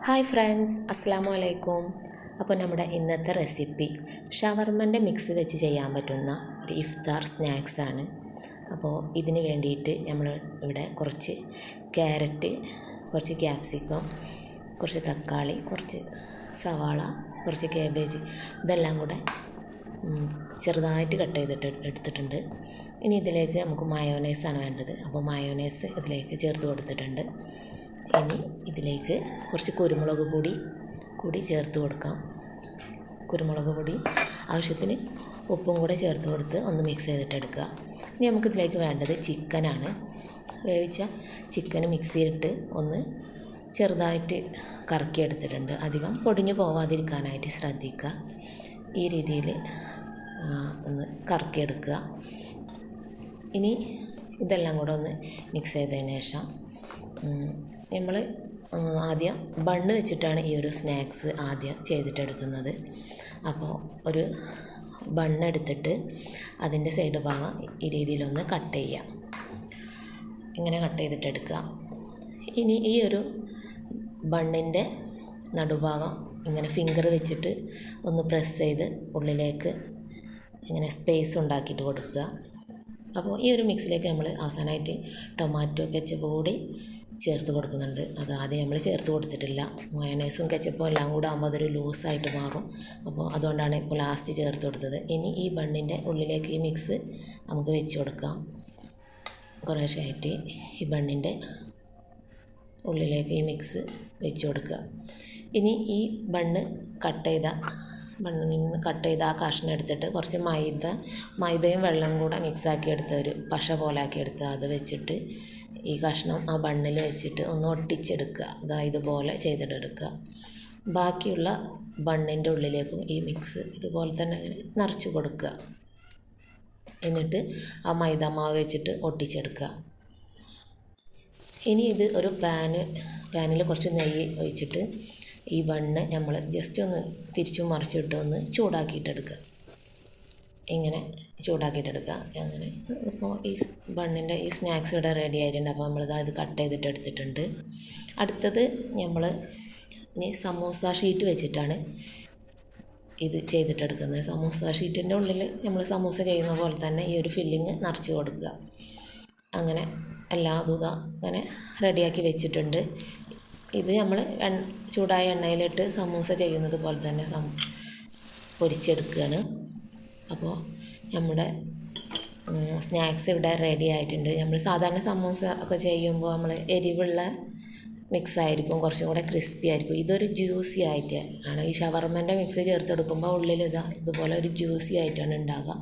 Hi friends, അസ്സാം വലൈക്കും. അപ്പോൾ നമ്മുടെ ഇന്നത്തെ റെസിപ്പി ഷവർമൻ്റെ മിക്സ് വെച്ച് ചെയ്യാൻ പറ്റുന്ന ഒരു ഇഫ്താർ സ്നാക്സാണ്. അപ്പോൾ ഇതിന് വേണ്ടിയിട്ട് നമ്മൾ ഇവിടെ കുറച്ച് ക്യാരറ്റ്, കുറച്ച് ക്യാപ്സിക്കം, കുറച്ച് തക്കാളി, കുറച്ച് സവാള, കുറച്ച് കാബേജ് ഇതെല്ലാം കൂടെ ചെറുതായിട്ട് കട്ട് ചെയ്തിട്ട് എടുത്തിട്ടുണ്ട്. ഇനി ഇതിലേക്ക് നമുക്ക് മയോനൈസാണ് വേണ്ടത്. അപ്പോൾ മയോനൈസ് ഇതിലേക്ക് ചേർത്ത് കൊടുത്തിട്ടുണ്ട്. ഇനി ഇതിലേക്ക് കുറച്ച് കുരുമുളക് പൊടി കൂടി ചേർത്ത് കൊടുക്കാം. കുരുമുളക് പൊടി ആവശ്യത്തിന് ഉപ്പും കൂടെ ചേർത്ത് കൊടുത്ത് ഒന്ന് മിക്സ് ചെയ്തിട്ടെടുക്കുക. ഇനി നമുക്കിതിലേക്ക് വേണ്ടത് ചിക്കനാണ്. വേവിച്ച ചിക്കൻ മിക്സിയിലിട്ട് ഒന്ന് ചെറുതായിട്ട് കറക്കിയെടുത്തിട്ടുണ്ട്. അധികം പൊടിഞ്ഞു പോവാതിരിക്കാനായിട്ട് ശ്രദ്ധിക്കുക. ഈ രീതിയിൽ ഒന്ന് കറക്കിയെടുക്കുക. ഇനി ഇതെല്ലാം കൂടെ ഒന്ന് മിക്സ് ചെയ്തതിന് ശേഷം നമ്മൾ ആദ്യം ബണ്ണ് വെച്ചിട്ടാണ് ഈ ഒരു സ്നാക്സ് ആദ്യം ചെയ്തിട്ടെടുക്കുന്നത്. അപ്പോൾ ഒരു ബണ്ണ് എടുത്തിട്ട് അതിൻ്റെ സൈഡ് ഭാഗം ഈ രീതിയിലൊന്ന് കട്ട് ചെയ്യുക. ഇങ്ങനെ കട്ട് ചെയ്തിട്ടെടുക്കുക. ഇനി ഈ ഒരു ബണ്ണിൻ്റെ നടുഭാഗം ഇങ്ങനെ ഫിംഗർ വെച്ചിട്ട് ഒന്ന് പ്രസ് ചെയ്ത് ഉള്ളിലേക്ക് ഇങ്ങനെ സ്പേസ് ഉണ്ടാക്കിയിട്ട് കൊടുക്കുക. അപ്പോൾ ഈ ഒരു മിക്സിലേക്ക് നമ്മൾ അവസാനമായിട്ട് ടൊമാറ്റോ കെച്ചപ്പ് കൂടി ചേർത്ത് കൊടുക്കുന്നുണ്ട്. അത് ആദ്യം നമ്മൾ ചേർത്ത് കൊടുത്തിട്ടില്ല. മയോനൈസും കെച്ചപ്പും എല്ലാം കൂടെ ആകുമ്പോൾ അതൊരു ലൂസായിട്ട് മാറും. അപ്പോൾ അതുകൊണ്ടാണ് ഇപ്പോൾ ലാസ്റ്റ് ചേർത്ത് കൊടുത്തത്. ഇനി ഈ ബണ്ണിൻ്റെ ഉള്ളിലേക്ക് ഈ മിക്സ് നമുക്ക് വെച്ച് കൊടുക്കാം. കുറേശ്ശായിട്ട് ഈ ബണ്ണിൻ്റെ ഉള്ളിലേക്ക് ഈ മിക്സ് വെച്ച് കൊടുക്കുക. ഇനി ഈ ബണ്ണിൽ നിന്ന് കട്ട് ചെയ്ത ആ കഷ്ണം എടുത്തിട്ട് കുറച്ച് മൈദയും വെള്ളം കൂടെ മിക്സാക്കി എടുത്ത ഒരു പശ പോലെ ആക്കി എടുത്ത് അത് വെച്ചിട്ട് ഈ കഷ്ണം ആ ബണ്ണിൽ വെച്ചിട്ട് ഒന്ന് ഒട്ടിച്ചെടുക്കുക. ഇതുപോലെ ചെയ്തിട്ടെടുക്കുക. ബാക്കിയുള്ള ബണ്ണിൻ്റെ ഉള്ളിലേക്കും ഈ മിക്സ് ഇതുപോലെ തന്നെ നിറച്ച് കൊടുക്കുക. എന്നിട്ട് ആ മൈദ മാവ് വെച്ചിട്ട് ഒട്ടിച്ചെടുക്കുക. ഇനി ഇത് ഒരു പാനിൽ കുറച്ച് നെയ്യ് ഒഴിച്ചിട്ട് ഈ ബണ്ണ് നമ്മൾ ജസ്റ്റ് ഒന്ന് തിരിച്ചും മറിച്ചിട്ട് ഒന്ന് ചൂടാക്കിയിട്ടെടുക്കുക. ഇങ്ങനെ ചൂടാക്കിയിട്ടെടുക്കുക. അങ്ങനെ ഇപ്പോൾ ഈ ബണ്ണിൻ്റെ ഈ സ്നാക്സ് ഇവിടെ റെഡി ആയിട്ടുണ്ട്. അപ്പോൾ നമ്മളിത് കട്ട് ചെയ്തിട്ട് എടുത്തിട്ടുണ്ട്. അടുത്തത് നമ്മൾ ഇനി സമൂസ ഷീറ്റ് വെച്ചിട്ടാണ് ഇത് ചെയ്തിട്ടെടുക്കുന്നത്. സമൂസ ഷീറ്റിൻ്റെ ഉള്ളിൽ നമ്മൾ സമൂസ ചെയ്യുന്ന പോലെ തന്നെ ഈ ഒരു ഫില്ലിങ് നിറച്ച് കൊടുക്കുക. അങ്ങനെ എല്ലാ അതും അങ്ങനെ റെഡിയാക്കി വെച്ചിട്ടുണ്ട്. ഇത് നമ്മൾ ചൂടായ എണ്ണയിലിട്ട് സമൂസ ചെയ്യുന്നത് പോലെ തന്നെ പൊരിച്ചെടുക്കുകയാണ്. അപ്പോൾ നമ്മുടെ സ്നാക്സ് ഇവിടെ റെഡി ആയിട്ടുണ്ട്. നമ്മൾ സാധാരണ സമൂസ ഒക്കെ ചെയ്യുമ്പോൾ നമ്മൾ എരിവുള്ള മിക്സ് ആയിരിക്കും, കുറച്ചും കൂടെ ക്രിസ്പി ആയിരിക്കും. ഇതൊരു ജ്യൂസി ആയിട്ട് ആണ്. ഈ ഷവർമൻ്റെ മിക്സ് ചേർത്തെടുക്കുമ്പോൾ ഉള്ളിൽ ഇതുപോലെ ഒരു ജ്യൂസി ആയിട്ടാണ് ഉണ്ടാവുക.